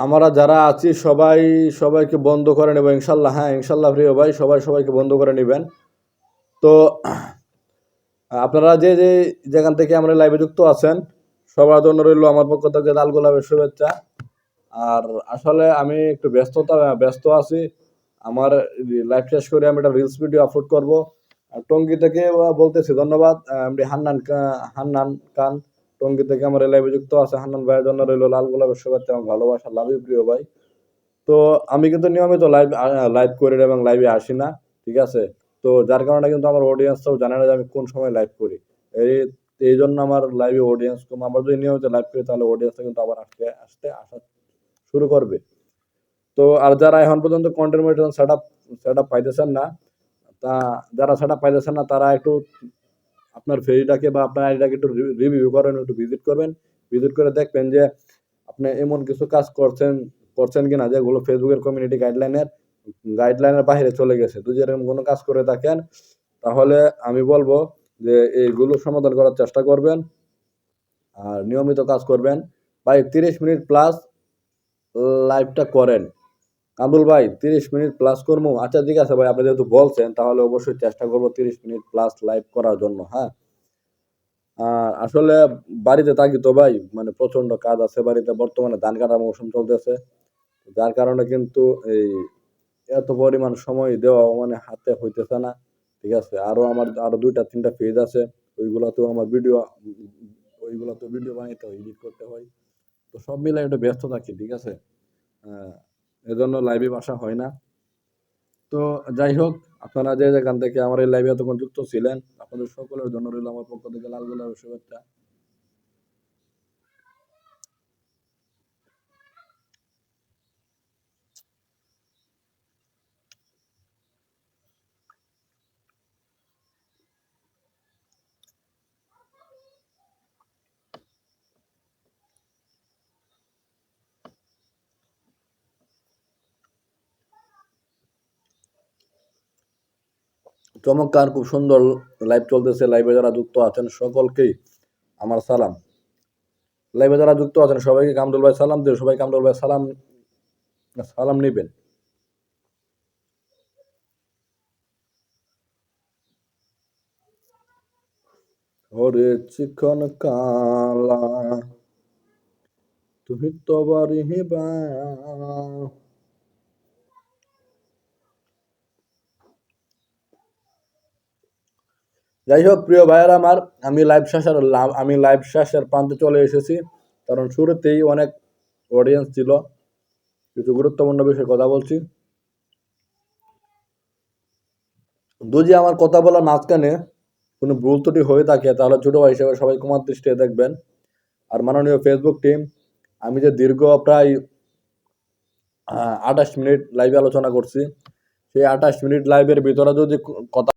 আমরা যারা আছি সবাই সবাইকে বন্ধ করে নেব ইনশাল্লাহ। হ্যাঁ ইনশাল্লাহ প্রিয় ভাই, সবাই সবাইকে বন্ধ করে নেবেন। তো আপনারা যে যে যেখান থেকে আমরা লাইভে যুক্ত আছেন সবার জন্য রইল আমার পক্ষ থেকে লাল গোলাপের শুভেচ্ছা। আর আসলে আমি একটু ব্যস্ত আছি। আমার লাইভ শেষ করে আমি একটা রিলস ভিডিও আপলোড করব। আর টঙ্গী থেকে বলতেছি ধন্যবাদ এমডি হান্নান খান টঙ্গী থেকে আমার লাইভে যুক্ত আছে। হান্নান ভাইয়ের জন্য রইল লাল গোলাপের শুভেচ্ছা এবং ভালোবাসা। লাভ ইউ প্রিয় ভাই। তো আমি কিন্তু নিয়মিত লাইভ করি এবং লাইভে আসি না, ঠিক আছে? তো যার কারণে কিন্তু আমার অডিয়েন্সটাও জানে না যে আমি কোন সময় লাইভ করি। এই এই জন্য আমার লাইভে অডিয়েন্স কম। আমরা যদি নিয়মিত লাইভ করি তাহলে অডিয়েন্সটা কিন্তু আবার আসা শুরু করবে। তো আর যারা এখন পর্যন্ত কন্টেন্ট মনিটাইজেশন সেটআপ পাইতেছেন না, তা যারা সেটআপ পাইতেছেন না তারা একটু আপনার পেজটাকে বা আপনার আইডিটাকে একটু রিভিউ করেন, একটু ভিজিট করবেন। ভিজিট করে দেখবেন যে আপনি এমন কিছু কাজ করছেন কিনা যেগুলো ফেসবুকের কমিউনিটি গাইডলাইনের বাইরে চলে গেছে। যদি এরকম কোনো কাজ করে থাকেন তাহলে আমি বলবো যে এইগুলো সমাধান করার চেষ্টা করবেন আর নিয়মিত কাজ করবেন। ভাই 30 মিনিট প্লাস লাইভটা করেন। কামরুল ভাই 30 মিনিট প্লাস করবো? আচ্ছা ঠিক আছে ভাই, আপনি যেহেতু বলছেন তাহলে অবশ্যই চেষ্টা করবো 30 মিনিট প্লাস লাইভ করার জন্য। হ্যাঁ, আর আসলে বাড়িতে থাকি তো ভাই, মানে প্রচন্ড কাজ আছে বাড়িতে। বর্তমানে ধান কাটার মৌসুম চলতেছে, যার কারণে কিন্তু এই এত পরিমাণ সময় দেওয়া মানে হাতে হইতেছে না, ঠিক আছে? আমার আরো 2-3টা পেজ আছে, ওইগুলোতেও আমার ভিডিও বানাইতে হয়, এডিট করতে হয়। তো সব মিলে একটু ব্যস্ত থাকি, ঠিক আছে? এজন্য লাইভে আসা হয় না। তো যাই হোক, আপনারা যে যেখান থেকে আমার এই লাইভে এতক্ষণ যুক্ত ছিলেন আপনাদের সকলের জন্য রইল আমার পক্ষ থেকে লাল গোলাপের শুভেচ্ছা। চমৎকার, খুব সুন্দর লাইভ চলতেছে। লাইভে যারা যুক্ত আছেন সকলকেই আমার সালাম। লাইভে যারা যুক্ত আছেন সবাইকে কামরুল ভাই সালাম দিয়ে সবাই কামরুল ভাই সালাম নেবেন। ওরে চিকন কালা তুমি তো বাড়ি বা। যাই হোক প্রিয় ভাইয়েরা আমার, আমি লাইভ শেষের প্রান্তে চলে এসেছি। কারণ শুরুতেই অনেক অডিয়েন্স ছিল, কিছু গুরুত্বপূর্ণ বিষয়ে কথা বলছি। যদি আমার কথা বলার মাঝখানে কোনো ভুল ত্রুটি হয়ে থাকে তাহলে ছোট ভাই হিসেবে সবাই ক্ষমার দৃষ্টিতে দেখবেন। আর মাননীয় ফেসবুক টিম, আমি যে দীর্ঘ প্রায় 28 মিনিট লাইভে আলোচনা করছি, সেই 28 মিনিট লাইভের ভিতরে যদি কথা